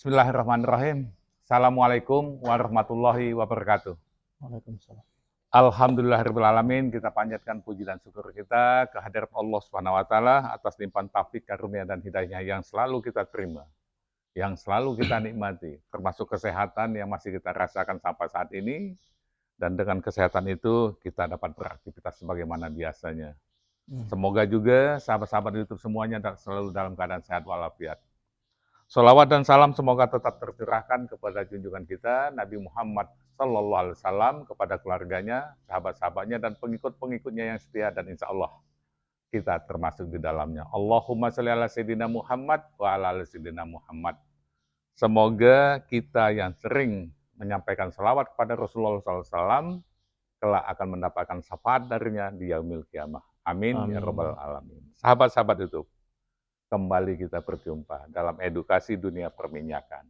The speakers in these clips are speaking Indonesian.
Bismillahirrahmanirrahim. Assalamualaikum warahmatullahi wabarakatuh. Waalaikumsalam. Alhamdulillahirrahmanirrahim. Kita panjatkan puji dan syukur kita kehadirat Allah Subhanahu wa taala atas limpahan taufik, karunia dan hidayah yang selalu kita terima, yang selalu kita nikmati, termasuk kesehatan yang masih kita rasakan sampai saat ini, dan dengan kesehatan itu kita dapat beraktivitas sebagaimana biasanya. Semoga juga sahabat-sahabat YouTube semuanya selalu dalam keadaan sehat walafiat. Sholawat dan salam semoga tetap tercurahkan kepada junjungan kita Nabi Muhammad Sallallahu Alaihi Wasallam, kepada keluarganya, sahabat-sahabatnya, dan pengikut-pengikutnya yang setia, dan insya Allah kita termasuk di dalamnya. Allahumma sholli ala sayyidina Muhammad wa ala ali sayyidina Muhammad. Semoga kita yang sering menyampaikan salawat kepada Rasulullah SAW kelak akan mendapatkan syafaat darinya di yaumil kiamah. Amin, ya rabbal alamin. Sahabat-sahabat YouTube, kembali kita berjumpa dalam edukasi dunia perminyakan.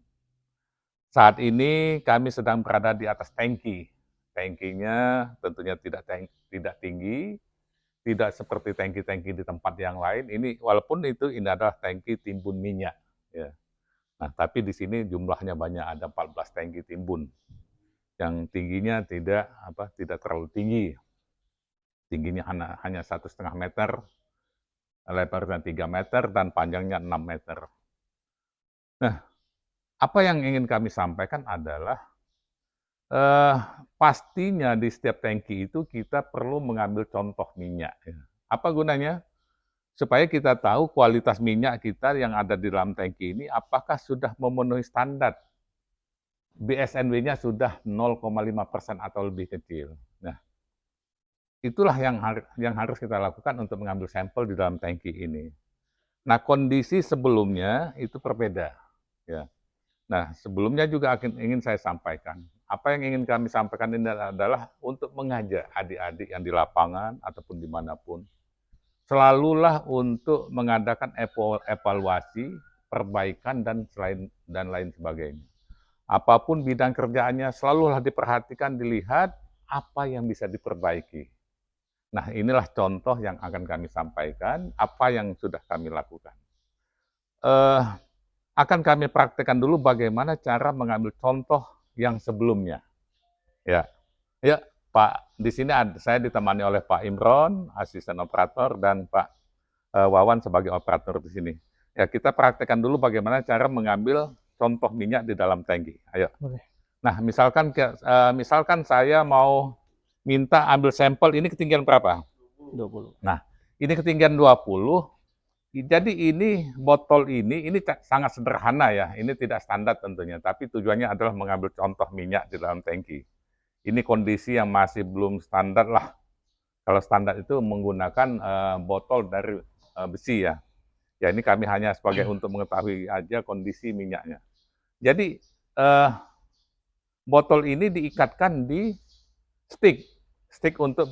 Saat ini kami sedang berada di atas tangki. Tangkinya tentunya tidak tinggi, tidak seperti tangki-tangki di tempat yang lain. Ini walaupun ini adalah tangki timbun minyak. Ya. Nah, tapi di sini jumlahnya banyak, ada 14 tangki timbun. Yang tingginya tidak terlalu tinggi. Tingginya hanya 1,5 meter. Lebarnya 3 meter dan panjangnya 6 meter. Nah, apa yang ingin kami sampaikan adalah pastinya di setiap tangki itu kita perlu mengambil contoh minyak. Ya. Apa gunanya? Supaya kita tahu kualitas minyak kita yang ada di dalam tangki ini apakah sudah memenuhi standar. BSNW-nya sudah 0,5% atau lebih kecil. Nah, itulah yang harus kita lakukan untuk mengambil sampel di dalam tangki ini. Nah, kondisi sebelumnya itu berbeda. Ya. Nah, sebelumnya juga ingin saya sampaikan. Apa yang ingin kami sampaikan ini adalah untuk mengajak adik-adik yang di lapangan ataupun dimanapun. Selalulah untuk mengadakan evaluasi, perbaikan, dan lain sebagainya. Apapun bidang kerjaannya, selalulah diperhatikan, dilihat apa yang bisa diperbaiki. Nah, inilah contoh yang akan kami sampaikan, apa yang sudah kami lakukan. Akan kami praktekkan dulu bagaimana cara mengambil contoh yang sebelumnya. Ya, Pak, di sini saya ditemani oleh Pak Imron, asisten operator, dan Pak Wawan sebagai operator di sini. Ya, kita praktekkan dulu bagaimana cara mengambil contoh minyak di dalam tangki. Ayo. Boleh. Nah, misalkan saya mau minta ambil sampel, ini ketinggian berapa? 20. Nah, ini ketinggian 20. Jadi ini botol ini sangat sederhana ya. Ini tidak standar tentunya, tapi tujuannya adalah mengambil contoh minyak di dalam tangki. Ini kondisi yang masih belum standar lah. Kalau standar itu menggunakan botol dari besi ya. Ya, ini kami hanya sebagai untuk mengetahui aja kondisi minyaknya. Jadi botol ini diikatkan di stick untuk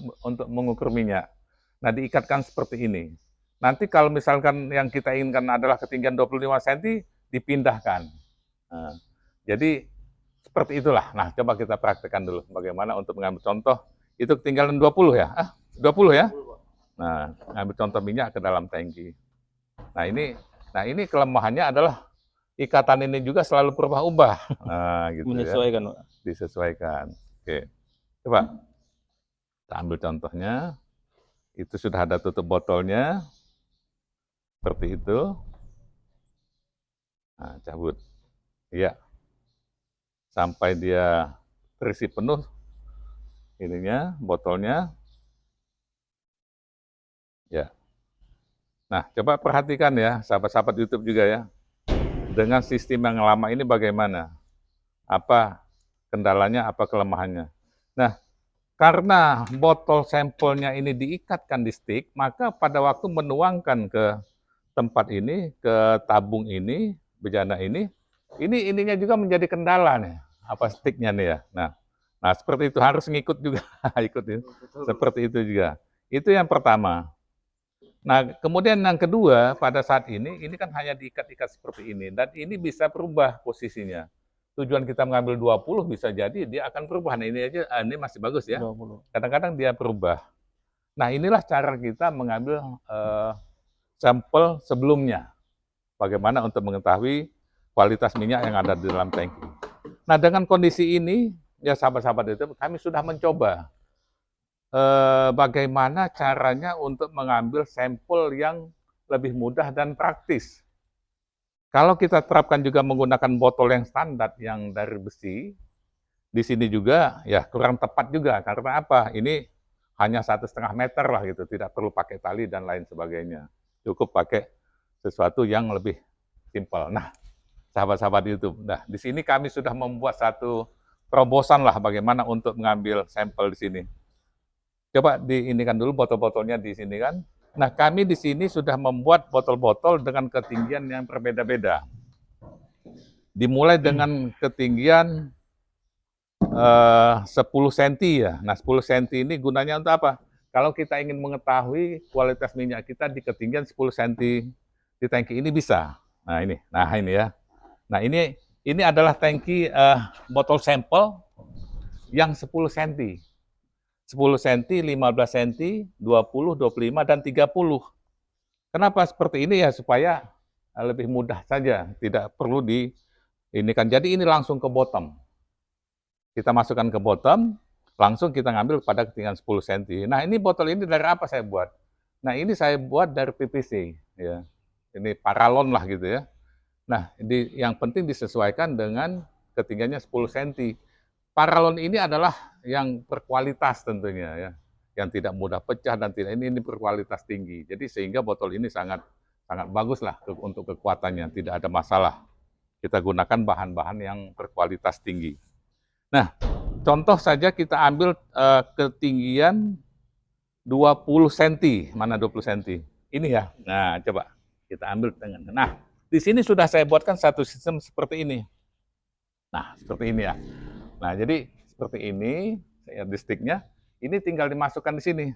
mengukur minyak. Nah, diikatkan seperti ini. Nanti kalau misalkan yang kita inginkan adalah ketinggian 25 cm, dipindahkan. Nah, jadi seperti itulah. Nah, coba kita praktekkan dulu bagaimana untuk mengambil contoh. Itu ketinggalan 20 ya? 20 ya? Nah, ngambil contoh minyak ke dalam tangki. Nah, ini kelemahannya adalah ikatan ini juga selalu berubah-ubah. Nah, gitu Menyesuaikan, ya. Disesuaikan. Oke. Coba kita ambil contohnya. Itu sudah ada tutup botolnya. Seperti itu. Nah, cabut. Iya. Sampai dia terisi penuh ininya, botolnya. Ya. Nah, coba perhatikan ya, sahabat-sahabat YouTube juga ya. Dengan sistem yang lama ini bagaimana? Apa kendalanya, apa kelemahannya? Nah, karena botol sampelnya ini diikatkan di stick, maka pada waktu menuangkan ke tempat ini, ke tabung ini, bejana ini ininya juga menjadi kendala nih, apa sticknya nih ya. Nah seperti itu harus ngikut juga, ikutin. Seperti itu juga. Itu yang pertama. Nah, kemudian yang kedua, pada saat ini kan hanya diikat-ikat seperti ini, dan ini bisa berubah posisinya. Tujuan kita mengambil 20 bisa jadi dia akan berubah. Nah, ini aja, ini masih bagus ya. 20. Kadang-kadang dia berubah. Nah, inilah cara kita mengambil sampel sebelumnya. Bagaimana untuk mengetahui kualitas minyak yang ada di dalam tangki. Nah, dengan kondisi ini, ya sahabat-sahabat itu, kami sudah mencoba bagaimana caranya untuk mengambil sampel yang lebih mudah dan praktis. Kalau kita terapkan juga menggunakan botol yang standar yang dari besi, di sini juga ya kurang tepat juga. Karena apa? Ini hanya 1,5 meter lah gitu, tidak perlu pakai tali dan lain sebagainya. Cukup pakai sesuatu yang lebih simpel. Nah, sahabat-sahabat YouTube, nah di sini kami sudah membuat satu terobosan lah bagaimana untuk mengambil sampel di sini. Coba diinikan dulu botol-botolnya di sini kan. Nah, kami di sini sudah membuat botol-botol dengan ketinggian yang berbeda-beda. Dimulai dengan ketinggian 10 cm ya. Nah, 10 cm ini gunanya untuk apa? Kalau kita ingin mengetahui kualitas minyak kita di ketinggian 10 cm di tangki ini bisa. Nah, ini ya. Nah, ini adalah tangki botol sampel yang 10 cm. 10 cm, 15 cm, 20, 25, dan 30. Kenapa seperti ini ya? Supaya lebih mudah saja, tidak perlu ini kan. Jadi ini langsung ke bottom. Kita masukkan ke bottom, langsung kita ngambil pada ketinggian 10 cm. Nah, ini botol ini dari apa saya buat? Nah, ini saya buat dari PVC. Ya. Ini paralon lah gitu ya. Nah, yang penting disesuaikan dengan ketinggiannya 10 cm. Paralon ini adalah yang berkualitas tentunya ya, yang tidak mudah pecah dan tidak ini berkualitas tinggi. Jadi sehingga botol ini sangat bagus lah untuk kekuatannya, tidak ada masalah. Kita gunakan bahan-bahan yang berkualitas tinggi. Nah, contoh saja kita ambil ketinggian 20 cm. Mana 20 cm? Ini ya. Nah, coba kita ambil dengan. Nah, di sini sudah saya buatkan satu sistem seperti ini. Nah, seperti ini ya. Nah, jadi seperti ini, saya di sticknya, ini tinggal dimasukkan di sini,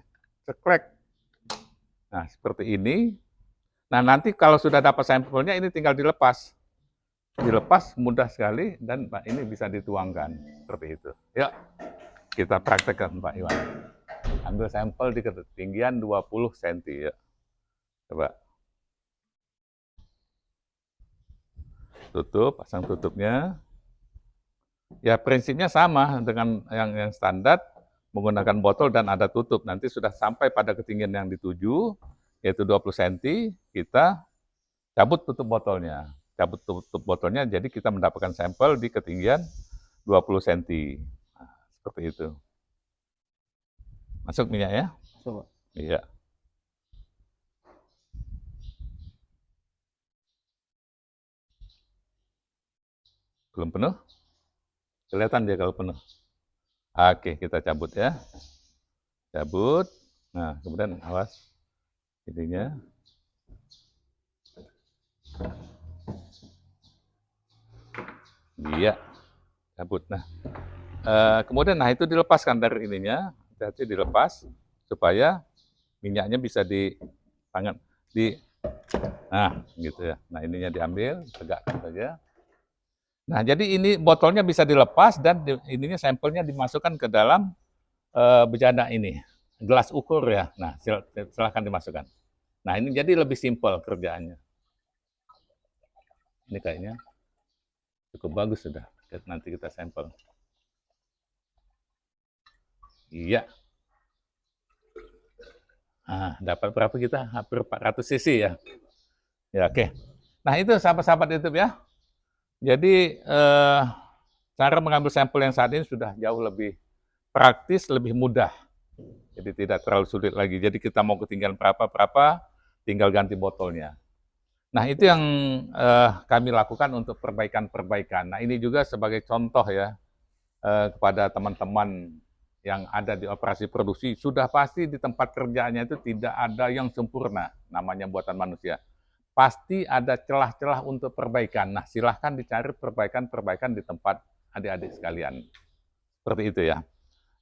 ceklek. Nah, seperti ini. Nah, nanti kalau sudah dapat sampelnya, ini tinggal dilepas. Dilepas mudah sekali, dan Pak, ini bisa dituangkan, seperti itu. Yuk, kita praktekkan Pak Iwan. Ambil sampel di ketinggian 20 cm. Yuk. Coba. Tutup, pasang tutupnya. Ya prinsipnya sama dengan yang standar, menggunakan botol dan ada tutup. Nanti sudah sampai pada ketinggian yang dituju, yaitu 20 cm, kita cabut tutup botolnya. Cabut tutup botolnya, jadi kita mendapatkan sampel di ketinggian 20 cm. Nah, seperti itu. Masuk minyak ya? Masuk. Iya. Belum penuh? Kelihatan dia kalau penuh. Oke, kita cabut ya. Cabut. Nah, kemudian awas ininya. Iya, cabut. Nah, kemudian nah itu dilepaskan dari ininya, hati-hati dilepas supaya minyaknya bisa di tangan nah gitu ya. Nah ininya diambil, tegakkan saja. Nah jadi ini botolnya bisa dilepas dan ininya sampelnya dimasukkan ke dalam bejana ini, gelas ukur ya. Nah silahkan dimasukkan. Nah ini jadi lebih simpel kerjaannya. Ini kayaknya cukup bagus sudah. Nanti kita sampel. Iya. Nah, dapat berapa kita? Hampir 400 cc ya. Ya oke. Nah itu sahabat-sahabat YouTube ya. Jadi cara mengambil sampel yang saat ini sudah jauh lebih praktis, lebih mudah. Jadi tidak terlalu sulit lagi. Jadi kita mau ketinggian berapa, tinggal ganti botolnya. Nah itu yang kami lakukan untuk perbaikan-perbaikan. Nah ini juga sebagai contoh ya kepada teman-teman yang ada di operasi produksi, sudah pasti di tempat kerjaannya itu tidak ada yang sempurna, namanya buatan manusia. Pasti ada celah-celah untuk perbaikan. Nah, silahkan dicari perbaikan-perbaikan di tempat adik-adik sekalian. Seperti itu ya.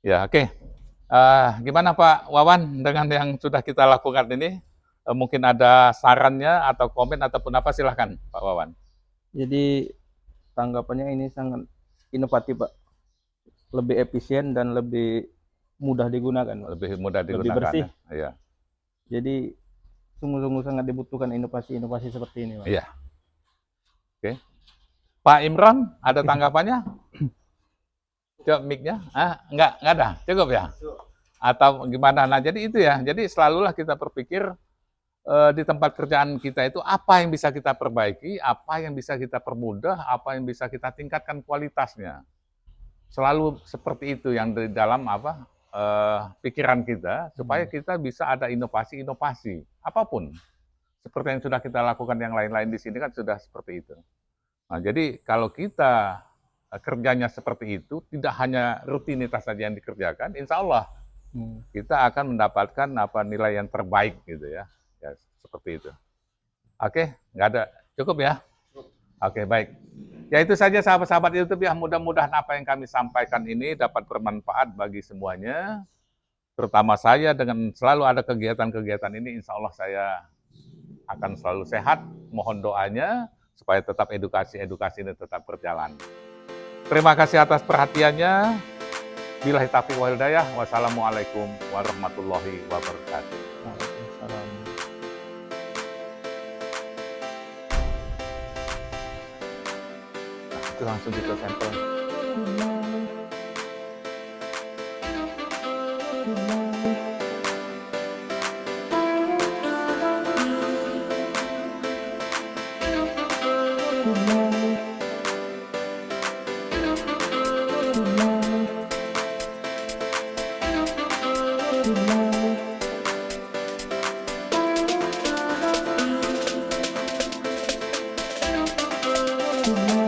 Ya, oke. Gimana Pak Wawan dengan yang sudah kita lakukan ini? Mungkin ada sarannya atau komen ataupun apa, silahkan Pak Wawan. Jadi tanggapannya ini sangat inovatif Pak. Lebih efisien dan lebih mudah digunakan Pak. Lebih mudah digunakan. Lebih bersih. Ya. Jadi sungguh-sungguh sangat dibutuhkan inovasi-inovasi seperti ini Pak. Iya. Oke. Pak Imran, ada tanggapannya? Coba mic-nya? Enggak ada. Cukup ya? Atau gimana? Nah, jadi itu ya. Jadi selalulah kita berpikir di tempat kerjaan kita itu apa yang bisa kita perbaiki, apa yang bisa kita permudah, apa yang bisa kita tingkatkan kualitasnya. Selalu seperti itu yang di dalam pikiran kita, supaya kita bisa ada inovasi-inovasi apapun. Seperti yang sudah kita lakukan yang lain-lain di sini kan sudah seperti itu. Nah, jadi kalau kita kerjanya seperti itu, tidak hanya rutinitas saja yang dikerjakan, insya Allah kita akan mendapatkan nilai yang terbaik gitu ya. Ya, seperti itu. Oke, nggak ada. Cukup ya? Oke, baik. Ya itu saja sahabat-sahabat YouTube ya. Mudah-mudahan apa yang kami sampaikan ini dapat bermanfaat bagi semuanya. Terutama saya dengan selalu ada kegiatan-kegiatan ini, insya Allah saya akan selalu sehat. Mohon doanya supaya tetap edukasi ini tetap berjalan. Terima kasih atas perhatiannya. Billahi taufiq wal hidayah. Wassalamualaikum warahmatullahi wabarakatuh. Waalaikumsalam. Itu langsung kita sampel. Thank you.